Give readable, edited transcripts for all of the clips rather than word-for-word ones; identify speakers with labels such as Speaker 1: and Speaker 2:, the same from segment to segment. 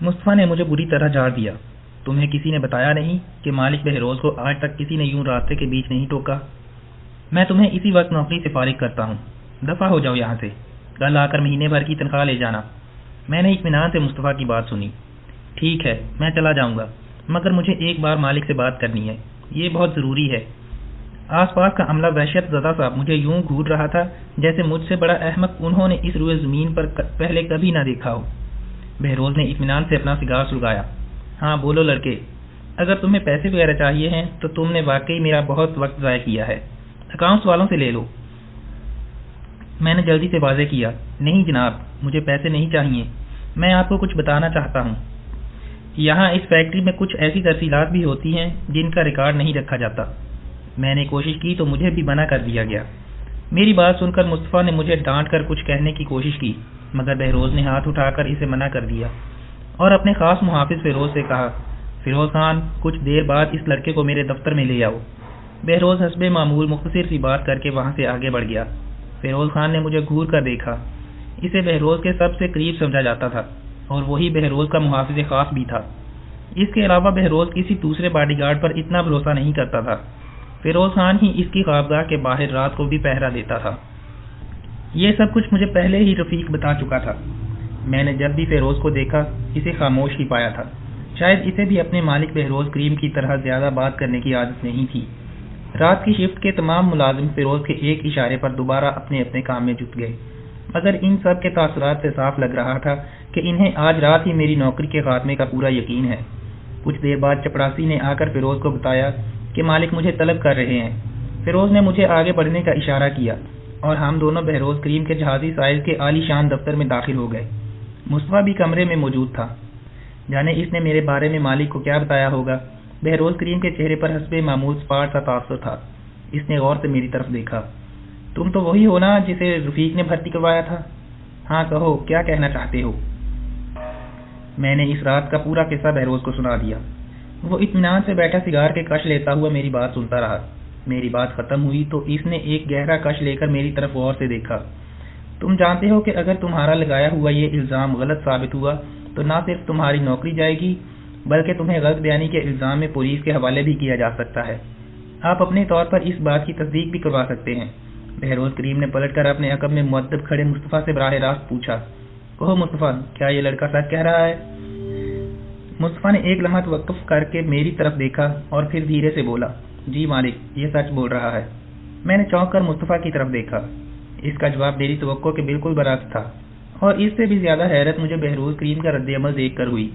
Speaker 1: مصطفیٰ نے مجھے بری طرح جھاڑ دیا۔ تمہیں کسی نے بتایا نہیں کہ مالک بہروز کو آج تک کسی نے یوں راستے کے بیچ نہیں ٹوکا؟ میں تمہیں اسی وقت نوکری سے فارغ کرتا ہوں، دفع ہو جاؤ یہاں سے، کل آ کر مہینے بھر کی تنخواہ لے جانا۔ میں نے اطمینان سے مصطفیٰ کی بات سنی۔ ٹھیک ہے، میں چلا جاؤں گا، مگر مجھے ایک بار مالک سے بات کرنی ہے، یہ بہت ضروری ہے۔ آس پاس کا عملہ وحشت زدہ سا مجھے یوں گھور رہا تھا جیسے مجھ سے بڑا احمق انہوں نے اس روئے زمین پر پہلے کبھی نہ دیکھا ہو۔ بہروز نے اطمینان سے اپنا سگار سلگایا۔ ہاں بولو لڑکے، اگر تمہیں پیسے وغیرہ چاہیے ہیں تو تم نے واقعی میرا بہت وقت ضائع کیا ہے، اکاؤنٹس والوں سے لے لو۔ میں نے جلدی سے واضح کیا، نہیں جناب، مجھے پیسے نہیں چاہیے، میں آپ کو کچھ بتانا چاہتا ہوں۔ یہاں اس فیکٹری میں کچھ ایسی تفصیلات بھی ہوتی ہیں جن کا ریکارڈ نہیں رکھا جاتا۔ میں نے کوشش کی تو مجھے بھی منع کر دیا گیا۔ میری بات سن کر مصطفیٰ نے مجھے ڈانٹ کر کچھ کہنے کی کوشش کی، مگر بہروز نے ہاتھ اٹھا کر اسے منع کر دیا اور اپنے خاص محافظ فیروز سے کہا، فیروز خان، کچھ دیر بعد اس لڑکے کو میرے دفتر میں لے آؤ۔ بہروز حسب معمول مختصر سی بات کر کے وہاں سے آگے بڑھ گیا۔ فیروز خان نے مجھے گھور کر دیکھا۔ اسے بہروز کے سب سے قریب سمجھا جاتا تھا اور وہی بہروز کا محافظ خاص بھی تھا۔ اس کے علاوہ بہروز کسی دوسرے باڈی گارڈ پر اتنا بھروسہ نہیں کرتا تھا۔ فیروز خان ہی اس کی خوابگاہ کے باہر رات کو بھی پہرا دیتا تھا۔ یہ سب کچھ مجھے پہلے ہی رفیق بتا چکا تھا۔ میں نے جب بھی فیروز کو دیکھا اسے خاموش ہی پایا تھا۔ شاید اسے بھی اپنے مالک بہروز کریم کی طرح زیادہ بات کرنے کی عادت نہیں تھی۔ رات کی شفٹ کے تمام ملازم فیروز کے ایک اشارے پر دوبارہ اپنے اپنے کام میں جٹ گئے، مگر ان سب کے تاثرات سے صاف لگ رہا تھا کہ انہیں آج رات ہی میری نوکری کے خاتمے کا پورا یقین ہے۔ کچھ دیر بعد چپڑاسی نے آ کر فیروز کو بتایا کہ مالک مجھے طلب کر رہے ہیں۔ فیروز نے مجھے آگے بڑھنے کا اشارہ کیا اور ہم دونوں بہروز کریم کے جہازی سائز کے عالی شان دفتر میں داخل ہو گئے۔ مصطفیٰ بھی کمرے میں موجود تھا۔ جانے اس نے میرے بارے میں مالک کو کیا بتایا ہوگا۔ بہروز کریم کے چہرے پر حسب معمول سپاٹ سا تاثر تھا۔ اس نے غور سے میری طرف دیکھا۔ تم تو وہی ہو نا جسے رفیق نے بھرتی کروایا تھا؟ ہاں کہو، کیا کہنا چاہتے ہو؟ میں نے اس رات کا پورا قصہ بہروز کو سنا دیا۔ وہ اطمینان سے بیٹھا سگار کے کش لیتا ہوا میری بات سنتا رہا۔ میری بات ختم ہوئی تو اس نے ایک گہرا کش لے کر میری طرف غور سے دیکھا۔ تم جانتے ہو کہ اگر تمہارا لگایا ہوا یہ الزام غلط ثابت ہوا تو نہ صرف تمہاری نوکری جائے گی بلکہ تمہیں غلط بیانی کے الزام میں پولیس کے حوالے بھی کیا جا سکتا ہے۔ آپ اپنے طور پر اس بات کی تصدیق بھی کروا سکتے ہیں۔ بہروز کریم نے پلٹ کر اپنے عقب میں مؤدب کھڑے مصطفیٰ سے براہ راست پوچھا، کہو مصطفیٰ، کیا یہ لڑکا سچ کہہ رہا ہے؟ مصطفیٰ نے ایک لمحہ توقف کر کے میری طرف دیکھا اور پھر دھیرے سے بولا، جی مالک، یہ سچ بول رہا ہے۔ میں نے چونک کر مصطفیٰ کی طرف دیکھا۔ اس کا جواب میری توقع کے بالکل برعکس تھا، اور اس سے بھی زیادہ حیرت مجھے بہروز کریم کا رد عمل دیکھ کر ہوئی۔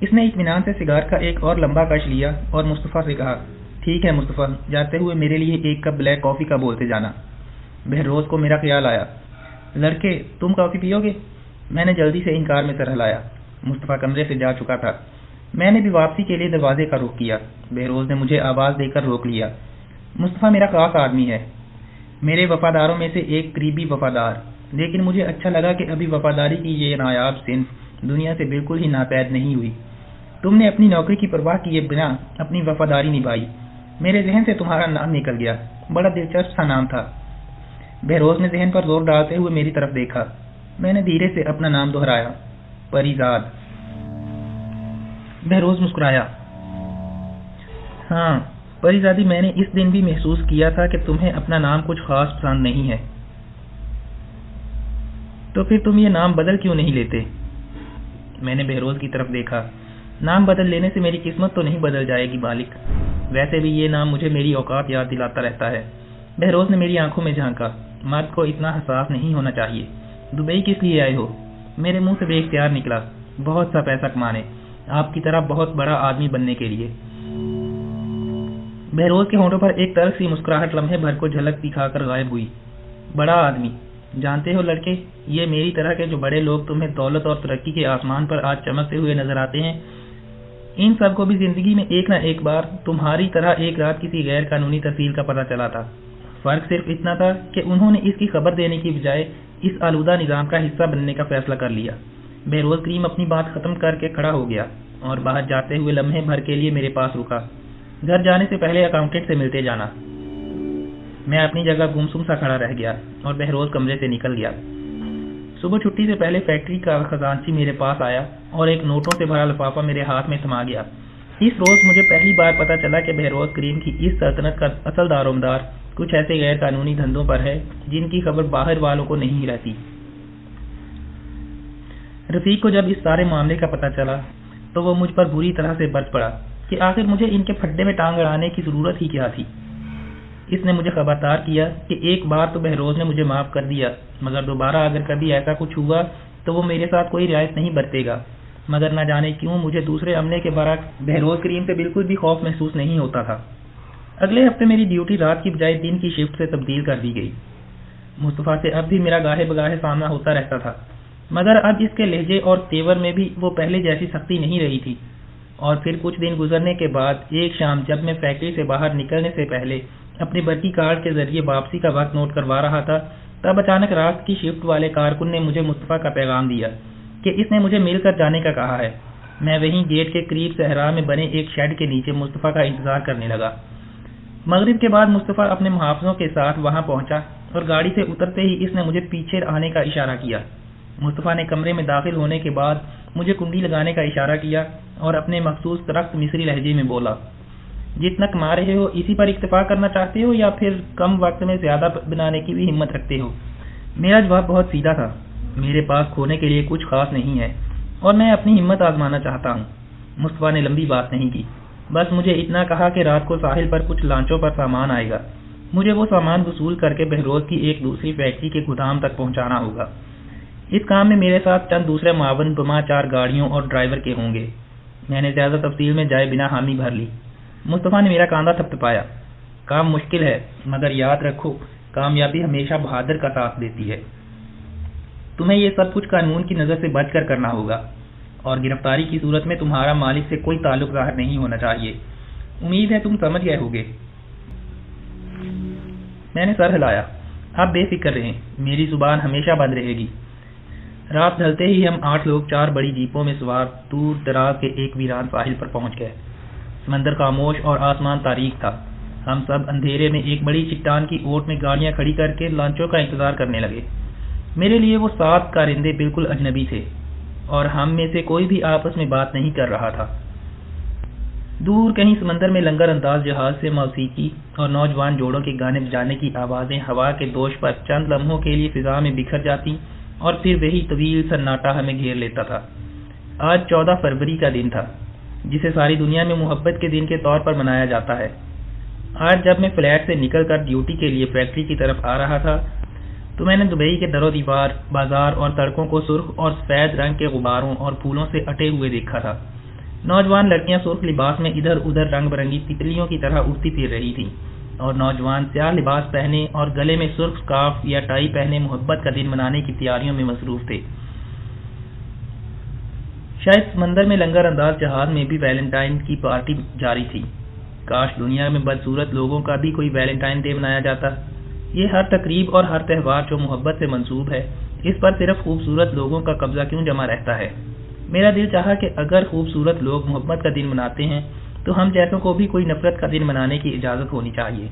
Speaker 1: اس نے اطمینان سے سگار کا ایک اور لمبا کش لیا اور مصطفیٰ سے کہا، ٹھیک ہے مصطفیٰ، جاتے ہوئے میرے لیے ایک کپ بلیک کافی کا بولتے جانا۔ بہروز کو میرا خیال آیا، لڑکے تم کافی پیو گے؟ میں نے جلدی سے انکار میں سر ہلایا۔ مصطفیٰ کمرے سے جا چکا تھا۔ میں نے بھی واپسی کے لیے دروازے کا رخ کیا۔ بہروز نے مجھے آواز دے کر روک لیا۔ مصطفیٰ میرا خاص آدمی ہے، میرے وفاداروں میں سے ایک قریبی وفادار، لیکن مجھے اچھا لگا کہ ابھی وفاداری کی یہ نایاب صنف دنیا سے بالکل ہی ناپید نہیں ہوئی۔ تم نے اپنی نوکری کی پرواہ کیے بنا اپنی وفاداری نبھائی۔ میرے ذہن سے تمہارا نام نکل گیا، بڑا دلچسپ سا نام تھا۔ بہروز نے ذہن پر زور ڈالتے ہوئے میری طرف دیکھا۔ میں نے دھیرے سے اپنا نام دہرایا، پریزاد۔ بہروز مسکرایا، ہاں پریزادی، میں نے اس دن بھی محسوس کیا تھا کہ تمہیں اپنا نام کچھ خاص پسند نہیں ہے، تو پھر تم یہ نام بدل کیوں نہیں لیتے؟ میں نے بہروز کی طرف دیکھا۔ نام بدل لینے سے میری قسمت تو نہیں بدل جائے گی مالک، ویسے بھی یہ نام مجھے میری اوقات یاد دلاتا رہتا ہے۔ بہروز نے میری آنکھوں میں جھانکا، مرد کو اتنا حساس نہیں ہونا چاہیے۔ دبئی کس لیے آئے ہو؟ میرے منہ سے بے اختیار نکلا، بہت سا پیسہ کمانے، آپ کی طرح بہت بڑا آدمی بننے کے لیے۔ بہروز کے ہونٹوں پر ایک تلخ سی مسکراہٹ لمحے بھر کو جھلک دکھا کر غائب ہوئی۔ بڑا آدمی، جانتے ہو لڑکے، یہ میری طرح کے جو بڑے لوگ تمہیں دولت اور ترقی کے آسمان پر آج چمکتے ہوئے نظر آتے ہیں، ان سب کو بھی زندگی میں ایک نہ ایک بار تمہاری طرح ایک رات کسی غیر قانونی ترسیل کا پتہ چلا تھا۔ فرق صرف اتنا تھا کہ انہوں نے اس کی خبر دینے کی بجائے اس آلودہ نظام کا حصہ بننے کا فیصلہ کر لیا۔ بہروز کریم اپنی بات ختم کر کے کھڑا ہو گیا اور باہر جاتے ہوئے لمحے بھر کے لیے میرے پاس رکا۔ گھر جانے سے پہلے اکاؤنٹنٹ سے ملتے جانا۔ میں اپنی جگہ گمسم سا کھڑا رہ گیا اور بہروز کمرے سے نکل گیا۔ صبح چھٹی سے پہلے فیکٹری کا خزانچی میرے پاس آیا اور ایک نوٹوں سے بھرا لفافہ میرے ہاتھ میں تھما گیا۔ اس روز مجھے پہلی بار پتا چلا کہ بہروز کریم کی اس سلطنت کا اصل دارومدار کچھ ایسے غیر قانونی دھندوں پر ہے جن کی خبر باہر والوں کو نہیں رہتی۔ رفیق کو جب اس سارے معاملے کا پتہ چلا تو وہ مجھ پر بری طرح سے برس پڑا کہ آخر مجھے ان کے پھڈے میں ٹانگ اڑانے کی ضرورت ہی کیا تھی۔ اس نے مجھے خبردار کیا کہ ایک بار تو بہروز نے مجھے معاف کر دیا، مگر دوبارہ اگر کبھی ایسا کچھ ہوا تو وہ میرے ساتھ کوئی رعایت نہیں برتے گا۔ مگر نہ جانے کیوں مجھے دوسرے عملے کے برعکس بہروز کریم سے بالکل بھی خوف محسوس نہیں ہوتا تھا۔ اگلے ہفتے میری ڈیوٹی رات کی بجائے دن کی شفٹ سے تبدیل کر دی گئی۔ مصطفیٰ سے اب بھی میرا گاہے بگاہے سامنا ہوتا رہتا تھا، مگر اب اس کے لہجے اور تیور میں بھی وہ پہلے جیسی سختی نہیں رہی تھی۔ اور پھر کچھ دن گزرنے کے بعد ایک شام جب میں فیکٹری سے باہر نکلنے سے پہلے اپنی برقی کارڈ کے ذریعے واپسی کا وقت نوٹ کروا رہا تھا، تب اچانک رات کی شفٹ والے کارکن نے مجھے مصطفیٰ کا پیغام دیا کہ اس نے مجھے مل کر جانے کا کہا ہے۔ میں وہیں گیٹ کے قریب صحرا میں بنے ایک شیڈ کے نیچے مصطفیٰ کا انتظار کرنے لگا۔ مغرب کے بعد مصطفیٰ اپنے محافظوں کے ساتھ وہاں پہنچا اور گاڑی سے اترتے ہی اس نے مجھے پیچھے آنے کا اشارہ کیا۔ مصطفیٰ نے کمرے میں داخل ہونے کے بعد مجھے کنڈی لگانے کا اشارہ کیا اور اپنے مخصوص ترخت مصری لہجے میں بولا، جتنا کما رہے ہو اسی پر اکتفا کرنا چاہتے ہو یا پھر کم وقت میں زیادہ بنانے کی بھی ہمت رکھتے ہو؟ میرا جواب بہت سیدھا تھا، میرے پاس کھونے کے لیے کچھ خاص نہیں ہے اور میں اپنی ہمت آزمانا چاہتا ہوں۔ مصطفیٰ نے لمبی بات نہیں کی، بس مجھے اتنا کہا کہ رات کو ساحل پر کچھ لانچوں پر سامان آئے گا، مجھے وہ سامان وصول کر کے بہروز کی ایک دوسری فیکٹری کے گودام تک پہنچانا ہوگا۔ اس کام میں میرے ساتھ چند دوسرے معاون بما 4 گاڑیوں اور ڈرائیور کے ہوں گے۔ میں نے زیادہ تفصیل میں جائے بنا حامی بھر لی۔ مصطفیٰ نے میرا کاندھا تھپتھپایا۔ کام مشکل ہے، مگر یاد رکھو کامیابی ہمیشہ بہادر کا ساتھ دیتی ہے۔ تمہیں یہ سب کچھ قانون کی نظر سے بچ کر کرنا ہوگا اور گرفتاری کی صورت میں تمہارا مالک سے کوئی تعلق ظاہر نہیں ہونا چاہیے۔ امید ہے تم سمجھ گئے ہوگے۔ میں نے سر ہلایا۔ آپ بے فکر رہیں، میری زبان ہمیشہ بند رہے گی۔ رات ڈھلتے ہی ہم 8 لوگ 4 بڑی جیپوں میں سوار دور دراز کے ایک ویران ساحل پر پہنچ گئے۔ سمندر خاموش اور آسمان تاریک تھا۔ ہم سب اندھیرے میں ایک بڑی چٹان کی اوٹ میں گاڑیاں کھڑی کر کے لانچوں کا انتظار کرنے لگے۔ میرے لیے وہ 7 کارندے بالکل اجنبی تھے اور ہم میں سے کوئی بھی آپس میں بات نہیں کر رہا تھا۔ دور کہیں سمندر میں لنگر انداز جہاز سے موسیقی اور نوجوان جوڑوں کے گانے بجانے کی آوازیں ہوا کے دوش پر چند لمحوں کے لیے فضا میں بکھر جاتی اور پھر وہی طویل سناٹا ہمیں گھیر لیتا تھا۔ آج 14 فروری کا دن تھا، جسے ساری دنیا میں محبت کے دن کے طور پر منایا جاتا ہے۔ آج جب میں فلیٹ سے نکل کر ڈیوٹی کے لیے فیکٹری کی طرف آ رہا تھا تو میں نے دبئی کے در و دیوار، بازار اور سڑکوں کو سرخ اور سفید رنگ کے غباروں اور پھولوں سے اٹے ہوئے دیکھا تھا۔ نوجوان لڑکیاں سرخ لباس میں ادھر ادھر رنگ برنگی تتلیوں کی طرح اڑتی پھر رہی تھیں اور نوجوان سیاہ لباس پہنے اور گلے میں سرخ سکارف یا ٹائی پہنے محبت کا دن منانے کی تیاریوں میں مصروف تھے۔ شاید سمندر میں لنگر انداز جہاز میں بھی ویلنٹائن کی پارٹی جاری تھی۔ کاش دنیا میں بدصورت لوگوں کا بھی کوئی ویلنٹائن ڈے منایا جاتا۔ یہ ہر تقریب اور ہر تہوار جو محبت سے منسوب ہے، اس پر صرف خوبصورت لوگوں کا قبضہ کیوں جمع رہتا ہے؟ میرا دل چاہا کہ اگر خوبصورت لوگ محبت کا دن مناتے ہیں تو ہم جیسوں کو بھی کوئی نفرت کا دن منانے کی اجازت ہونی چاہیے۔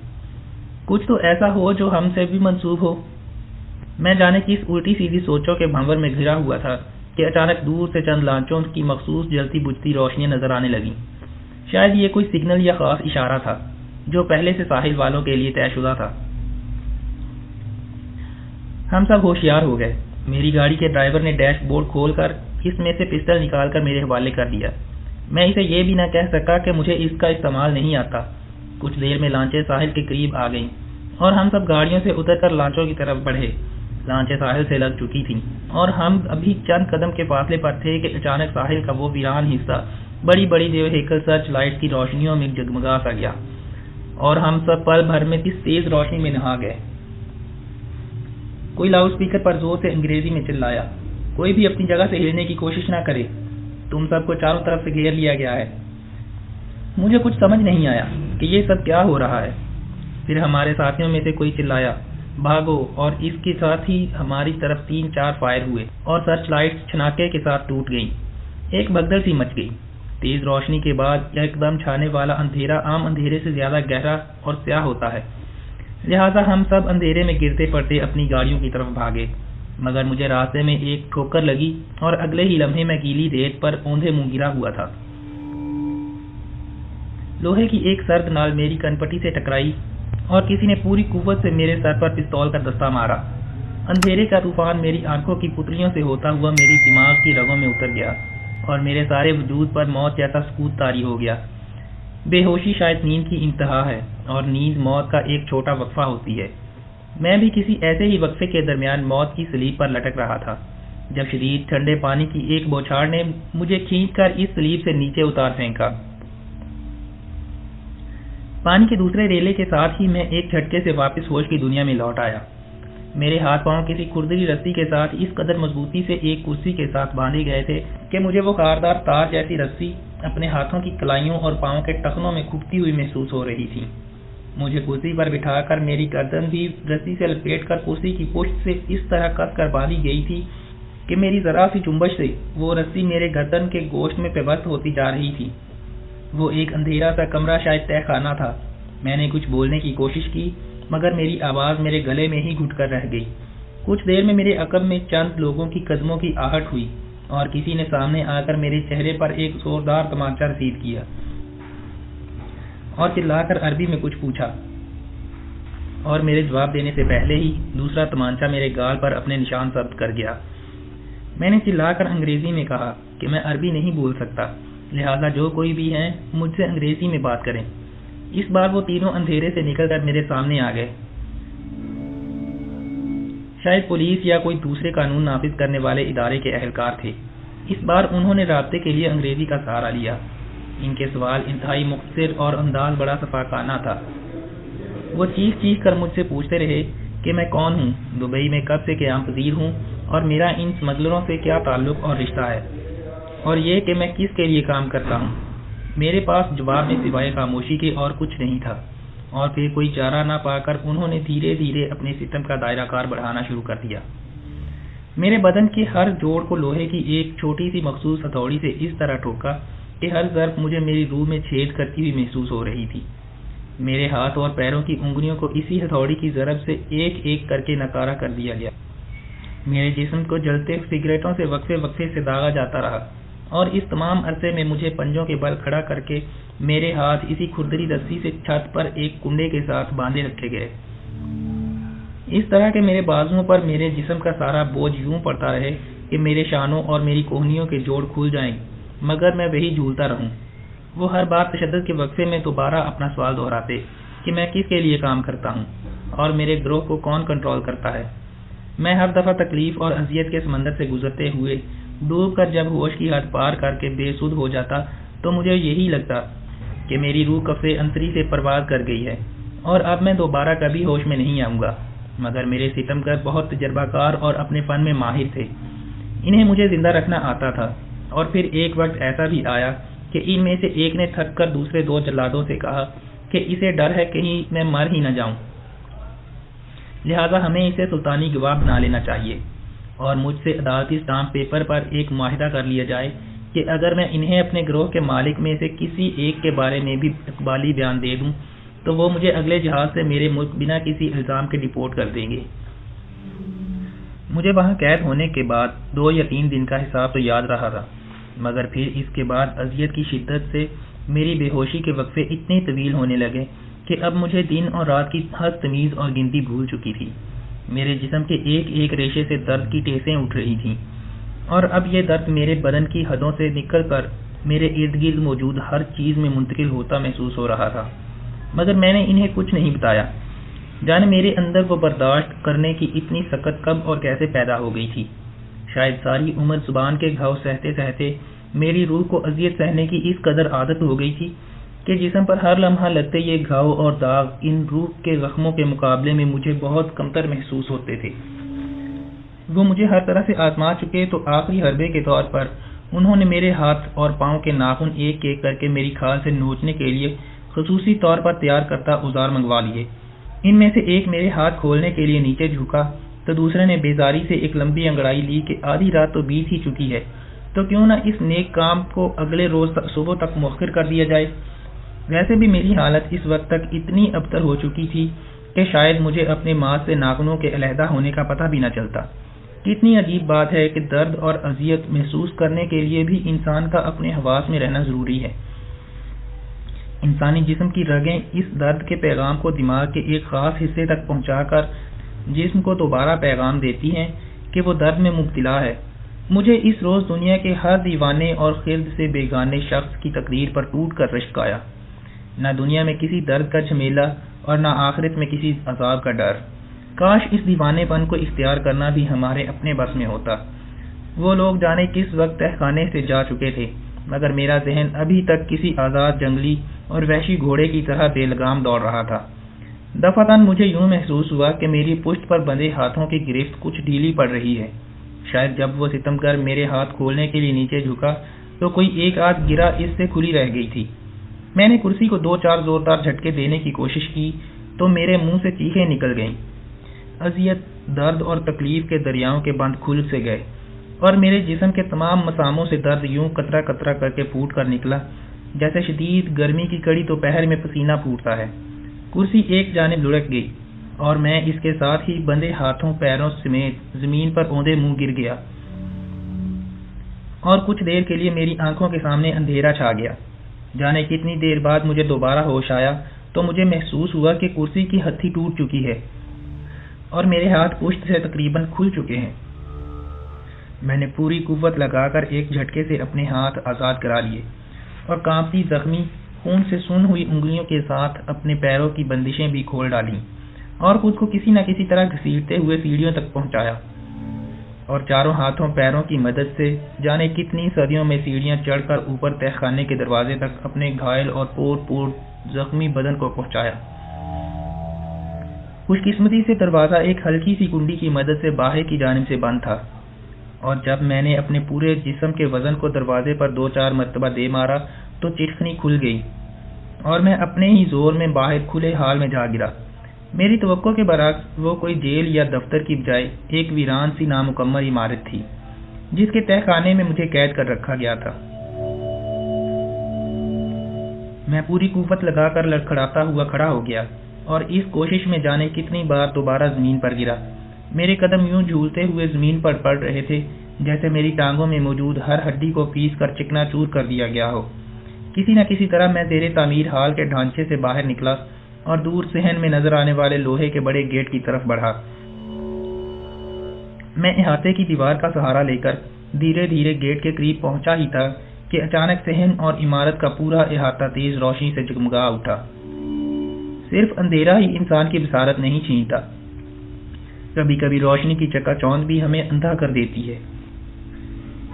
Speaker 1: کچھ تو ایسا ہو جو ہم سے بھی منسوب ہو۔ میں جانے کی اس الٹی سیدھی سوچوں کے بھنور میں گھرا ہوا تھا کہ اچانک دور سے چند لانچوں کی مخصوص جلتی بجھتی روشنیاں نظر آنے لگیں۔ شاید یہ کوئی سگنل یا خاص اشارہ تھا جو پہلے سے ساحل والوں کے لیے طے شدہ تھا۔ ہم سب ہوشیار ہو گئے۔ میری گاڑی کے ڈرائیور نے ڈیش بورڈ کھول کر اس میں سے پسٹل نکال کر میرے حوالے کر دیا۔ میں اسے یہ بھی نہ کہہ سکا کہ مجھے اس کا استعمال نہیں آتا۔ کچھ دیر میں لانچیں ساحل کے قریب آ گئیں اور ہم سب گاڑیوں سے اتر کر لانچوں کی طرف بڑھے۔ لانچیں ساحل سے لگ چکی تھیں اور ہم ابھی چند قدم کے فاصلے پر تھے کہ اچانک ساحل کا وہ ویران حصہ بڑی بڑی وہیکل سرچ لائٹ کی روشنیوں میں جگمگا سا گیا اور ہم سب پل بھر میں اس تیز روشنی میں نہا گئے۔ کوئی لاؤڈ اسپیکر پر زور سے انگریزی میں چلایا، کوئی بھی اپنی جگہ سے ہلنے کی کوشش نہ کرے، تم سب کو چاروں طرف سے گھیر لیا گیا ہے۔ مجھے کچھ سمجھ نہیں آیا کہ یہ سب کیا ہو رہا ہے۔ پھر ہمارے ساتھیوں میں سے کوئی چلایا، بھاگو، اور اس کے ساتھ ہی ہماری طرف 3-4 فائر ہوئے اور سرچ لائٹس چھناکے کے ساتھ ٹوٹ گئیں۔ ایک بھگدڑ سی مچ گئی۔ تیز روشنی کے بعد ایک دم چھانے والا اندھیرا عام اندھیرے سے زیادہ گہرا اور سیاہ ہوتا ہے، لہٰذا ہم سب اندھیرے میں گرتے پڑتے اپنی گاڑیوں کی طرف بھاگے۔ مگر مجھے راستے میں ایک ٹھوکر لگی اور اگلے ہی لمحے میں گیلی ریت پر اوندھے منہ گرا ہوا تھا۔ لوہے کی ایک سرد نال میری کنپٹی سے ٹکرائی اور کسی نے پوری قوت سے میرے سر پر پستول کا دستہ مارا۔ اندھیرے کا طوفان میری آنکھوں کی پتلیوں سے ہوتا ہوا میری دماغ کی رگوں میں اتر گیا اور میرے سارے وجود پر موت جیسا سکوت طاری ہو گیا۔ بے ہوشی شاید نیند کی انتہا ہے اور نیند موت کا ایک چھوٹا وقفہ ہوتی ہے۔ میں بھی کسی ایسے ہی وقفے کے درمیان موت کی سلیب پر لٹک رہا تھا جب شدید ٹھنڈے پانی کی ایک بوچھاڑ نے مجھے کھینچ کر اس سلیب سے نیچے اتار پھینکا۔ پانی کے دوسرے ریلے کے ساتھ ہی میں ایک جھٹکے سے واپس ہوش کی دنیا میں لوٹ آیا۔ میرے ہاتھ پاؤں کسی کھردری رسی کے ساتھ اس قدر مضبوطی سے ایک کرسی کے ساتھ باندھے گئے تھے کہ مجھے وہ کاردار تار جیسی رسی اپنے ہاتھوں کی کلائیوں اور پاؤں کے ٹخنوں میں کھپتی ہوئی محسوس ہو رہی تھی۔ مجھے کرسی پر بٹھا کر میری گردن بھی رسی سے لپیٹ کر کرسی کی پشت سے اس طرح کس کر باندھی گئی تھی کہ میری ذرا سی جنبش سے وہ رسی میرے گردن کے گوشت میں پیوست ہوتی جا رہی تھی۔ وہ ایک اندھیرا سا کمرہ شاید تہہ خانہ تھا۔ میں نے کچھ بولنے کی کوشش کی مگر میری آواز میرے گلے میں ہی گھٹ کر رہ گئی۔ کچھ دیر میں میرے عقب میں چند لوگوں کی قدموں کی آہٹ ہوئی اور کسی نے سامنے آ کر میرے چہرے پر ایک زوردار تمانچہ رسید کیا اور چلا کر عربی میں کچھ پوچھا، اور میرے جواب دینے سے پہلے ہی دوسرا تمانچہ میرے گال پر اپنے نشان ثبت کر گیا۔ میں نے چلا کر انگریزی میں کہا کہ میں عربی نہیں بول سکتا، لہذا جو کوئی بھی ہیں مجھ سے انگریزی میں بات کریں۔ اس بار وہ تینوں اندھیرے سے نکل کر میرے سامنے آ گئے۔ شاید پولیس یا کوئی دوسرے قانون نافذ کرنے والے ادارے کے اہلکار تھے۔ اس بار انہوں نے رابطے کے لیے انگریزی کا سہارا لیا۔ ان کے سوال انتہائی مختصر اور انداز بڑا صفاقانہ تھا۔ وہ چیخ چیخ کر مجھ سے پوچھتے رہے کہ میں کون ہوں، دبئی میں کب سے قیام پذیر ہوں اور میرا ان سمگلروں سے کیا تعلق اور رشتہ ہے، اور یہ کہ میں کس کے لیے کام کرتا ہوں۔ میرے پاس جواب میں سوائے خاموشی کے اور کچھ نہیں تھا، اور پھر کوئی چارہ نہ پا کر انہوں نے دھیرے دھیرے اپنے ستم کا دائرہ کار بڑھانا شروع کر دیا۔ میرے بدن کے ہر جوڑ کو لوہے کی ایک چھوٹی سی مخصوص ہتھوڑی سے اس طرح ٹھوکا کہ ہر ضرب مجھے میری روح میں چھید کرتی ہوئی محسوس ہو رہی تھی۔ میرے ہاتھ اور پیروں کی انگلیوں کو اسی ہتھوڑی کی ضرب سے ایک ایک کر کے نکارہ کر دیا گیا۔ میرے جسم کو جلتے سگریٹوں سے وقفے وقفے سے داغا جاتا رہا، اور اس تمام عرصے میں مجھے پنجوں کے بل کھڑا کر کے میرے ہاتھ اسی کھردری رسی سے چھت پر ایک کنڈے کے ساتھ باندھے رکھے گئے، اس طرح کہ میرے بازوؤں پر میرے جسم کا سارا بوجھ یوں پڑتا رہے کہ میرے شانوں اور میری کوہنیوں کے جوڑ کھل جائیں مگر میں وہی جھولتا رہوں۔ وہ ہر بار تشدد کے وقفے میں دوبارہ اپنا سوال دہراتے کہ میں کس کے لیے کام کرتا ہوں اور میرے گروہ کو کون کنٹرول کرتا ہے۔ میں ہر دفعہ تکلیف اور اذیت کے سمندر سے گزرتے ہوئے ڈوب کر جب ہوش کی حد پار کر کے بے سدھ ہو جاتا تو مجھے یہی لگتا کہ میری روح کفے انتری سے پرواز کر گئی ہے اور اب میں دوبارہ کبھی ہوش میں نہیں آؤں گا۔ مگر میرے ستمگر بہت تجربہ کار اور اپنے فن میں ماہر تھے، انہیں مجھے زندہ رکھنا آتا تھا، اور پھر ایک وقت ایسا بھی آیا کہ ان میں سے ایک نے تھک کر دوسرے دو جلادوں سے کہا کہ اسے ڈر ہے کہیں میں مر ہی نہ جاؤں، لہذا ہمیں اسے سلطانی گواہ بنا لینا چاہیے، اور مجھ سے عدالتی اسٹامپ پیپر پر ایک معاہدہ کر لیا جائے کہ اگر میں انہیں اپنے گروہ کے مالک میں سے کسی ایک کے بارے میں بھی اقبالی بیان دے دوں تو وہ مجھے اگلے جہاز سے میرے ملک بنا کسی الزام کے ڈپورٹ کر دیں گے۔ مجھے وہاں قید ہونے کے بعد 2 یا 3 دن کا حساب تو یاد رہا تھا، مگر پھر اس کے بعد اذیت کی شدت سے میری بے ہوشی کے وقفے اتنے طویل ہونے لگے کہ اب مجھے دن اور رات کی حد تمیز اور گنتی بھول چکی تھی۔ میرے جسم کے ایک ایک ریشے سے درد کی ٹھیسیں اٹھ رہی تھیں، اور اب یہ درد میرے بدن کی حدوں سے نکل کر میرے ارد گرد موجود ہر چیز میں منتقل ہوتا محسوس ہو رہا تھا، مگر میں نے انہیں کچھ نہیں بتایا۔ جانے میرے اندر وہ برداشت کرنے کی اتنی سخت کب اور کیسے پیدا ہو گئی تھی۔ شاید ساری عمر زبان کے گھاؤ سہتے سہتے میری روح کو اذیت سہنے کی اس قدر عادت ہو گئی تھی کہ جسم پر ہر لمحہ لگتے یہ گھاؤ اور داغ ان روح کے زخموں کے مقابلے میں مجھے بہت کمتر محسوس ہوتے تھے۔ وہ مجھے ہر طرح سے آزما چکے تو آخری حربے کے طور پر انہوں نے میرے ہاتھ اور پاؤں کے ناخن ایک ایک کر کے میری کھال سے نوچنے کے لیے خصوصی طور پر تیار کرتا اوزار منگوا لیے۔ ان میں سے ایک میرے ہاتھ کھولنے کے لیے نیچے جھکا تو دوسرے نے بیزاری سے ایک لمبی انگڑائی لی کہ آدھی رات تو بیت ہی چکی ہے تو کیوں نہ اس نیک کام کو اگلے روز صبح تک مؤخر کر دیا جائے۔ ویسے بھی میری حالت اس وقت تک اتنی ابتر ہو چکی تھی کہ شاید مجھے اپنے ماں سے ناخنوں کے علیحدہ ہونے کا پتہ بھی نہ چلتا، کتنی عجیب بات ہے کہ درد اور اذیت محسوس کرنے کے لیے بھی انسان کا اپنے حواس میں رہنا ضروری ہے۔ انسانی جسم کی رگیں اس درد کے پیغام کو دماغ کے ایک خاص حصے تک پہنچا کر جسم کو دوبارہ پیغام دیتی ہیں کہ وہ درد میں مبتلا ہے۔ مجھے اس روز دنیا کے ہر دیوانے اور خرد سے بیگانے شخص کی تقریر پر ٹوٹ کر رشک آیا۔ نہ دنیا میں کسی درد کا جھمیلا اور نہ آخرت میں کسی عذاب کا ڈر۔ کاش اس دیوانے پن کو اختیار کرنا بھی ہمارے اپنے بس میں ہوتا۔ وہ لوگ جانے کس وقت تہخانے سے جا چکے تھے، مگر میرا ذہن ابھی تک کسی آزاد جنگلی اور وحشی گھوڑے کی طرح بے لگام دوڑ رہا تھا۔ دفعتاً مجھے یوں محسوس ہوا کہ میری پشت پر بندھے ہاتھوں کی گرفت کچھ ڈھیلی پڑ رہی ہے۔ شاید جب وہ ستم گر میرے ہاتھ کھولنے کے لیے نیچے جھکا تو کوئی ایک آدھ گرا اس سے کھلی رہ گئی تھی۔ میں نے کرسی کو 2-4 زوردار جھٹکے دینے کی کوشش کی تو میرے منہ سے چیخیں نکل گئیں۔ اذیت، درد اور تکلیف کے دریاؤں کے بند کھل سے گئے اور میرے جسم کے تمام مساموں سے درد یوں قطرہ قطرہ کر کے پھوٹ کر نکلا جیسے شدید گرمی کی کڑی دوپہر میں پسینہ پھوٹتا ہے۔ کرسی ایک جانب لڑک گئی اور میں اس کے ساتھ ہی بندھے ہاتھوں پیروں سمیت زمین پر اوندے منہ گر گیا، اور کچھ دیر کے لیے میری آنکھوں کے سامنے اندھیرا چھا گیا۔ جانے کتنی دیر بعد مجھے دوبارہ ہوش آیا تو مجھے محسوس ہوا کہ کرسی کی ہتھی ٹوٹ چکی ہے اور میرے ہاتھ پشت سے تقریباً کھل چکے ہیں۔ میں نے پوری قوت لگا کر ایک جھٹکے سے اپنے ہاتھ آزاد کرا لیے اور کانپتی زخمی خون سے سن ہوئی انگلیوں کے ساتھ اپنے پیروں کی بندشیں بھی کھول ڈالیں اور خود کو کسی نہ کسی طرح گھسیٹتے ہوئے سیڑھیوں تک پہنچایا، اور چاروں ہاتھوں پیروں کی مدد سے جانے کتنی صدیوں میں سیڑھیاں چڑھ کر اوپر تہخانے کے دروازے تک اپنے گھائل اور پور زخمی بدن کو پہنچایا۔ خوش قسمتی سے دروازہ ایک ہلکی سی کنڈی کی مدد سے باہر کی جانب سے بند تھا، اور جب میں نے اپنے پورے جسم کے وزن کو دروازے پر 2-4 مرتبہ دے مارا تو چٹخنی کھل گئی اور میں اپنے ہی زور میں باہر کھلے حال میں جا گرا۔ میری توقع کے برعکس وہ کوئی جیل یا دفتر کی بجائے ایک ویران سی نامکمل عمارت تھی جس کے تہ خانے میں مجھے قید کر رکھا گیا تھا۔ میں پوری قوت لگا کر لڑکھڑاتا ہوا کھڑا ہو گیا اور اس کوشش میں جانے کتنی بار دوبارہ زمین پر گرا۔ میرے قدم یوں جھولتے ہوئے زمین پر پڑ رہے تھے جیسے میری ٹانگوں میں موجود ہر ہڈی کو پیس کر چکنا چور کر دیا گیا ہو۔ کسی نہ کسی طرح میں زیر تعمیر حال کے ڈھانچے سے باہر نکلا اور دور صحن میں نظر آنے والے لوہے کے بڑے گیٹ کی طرف بڑھا۔ میں احاطے کی دیوار کا سہارا لے کر دھیرے دھیرے گیٹ کے قریب پہنچا ہی تھا کہ اچانک صحن اور عمارت کا پورا احاطہ تیز روشنی سے جگمگا اٹھا۔ صرف اندھیرا ہی انسان کی بصارت نہیں چھینتا، کبھی کبھی روشنی کی چکا چوند بھی ہمیں اندھا کر دیتی ہے۔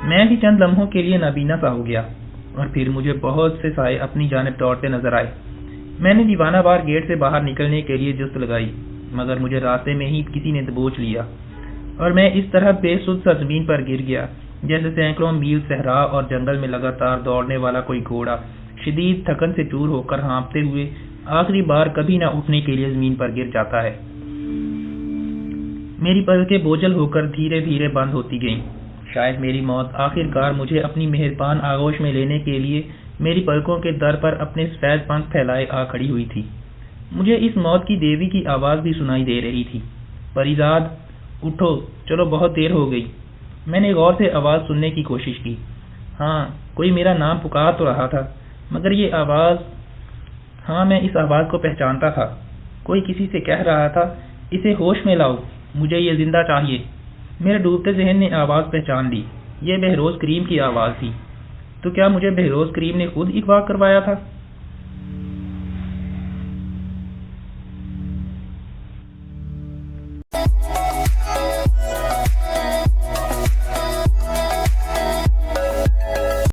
Speaker 1: میں بھی چند لمحوں کے لیے نابینا سا ہو گیا اور پھر مجھے بہت سے سائے اپنی جانب دوڑتے نظر آئے۔ میں نے دیوانہ وار گیٹ سے باہر نکلنے کے لیے جست لگائی، مگر مجھے راستے میں ہی کسی نے دبوچ لیا اور میں اس طرح بے سود سا زمین پر گر گیا جیسے سینکڑوں میل صحرا اور جنگل میں لگاتار دوڑنے والا کوئی گھوڑا شدید تھکن سے چور ہو کر ہانپتے ہوئے آخری بار کبھی نہ اٹھنے کے لیے زمین پر گر جاتا ہے۔ میری پلکیں بوجھل ہو کر دھیرے دھیرے بند ہوتی گئیں۔ شاید میری موت آخر کار مجھے اپنی مہربان آغوش میں لینے کے لیے میری پلکوں کے در پر اپنے سفید پنکھ پھیلائے آ کھڑی ہوئی تھی۔ مجھے اس موت کی دیوی کی آواز بھی سنائی دے رہی تھی، پریزاد اٹھو، چلو بہت دیر ہو گئی۔ میں نے غور سے آواز سننے کی کوشش کی۔ ہاں، کوئی میرا نام پکار تو رہا تھا، مگر یہ آواز، ہاں میں اس آواز کو پہچانتا تھا۔ کوئی کسی سے کہہ رہا تھا، اسے ہوش میں لاؤ، مجھے یہ زندہ چاہیے۔ میرے ڈوبتے ذہن نے آواز پہچان لی، یہ بہروز کریم کی آواز تھی۔ تو کیا مجھے بہروز کریم نے خود اغوا کروایا تھا؟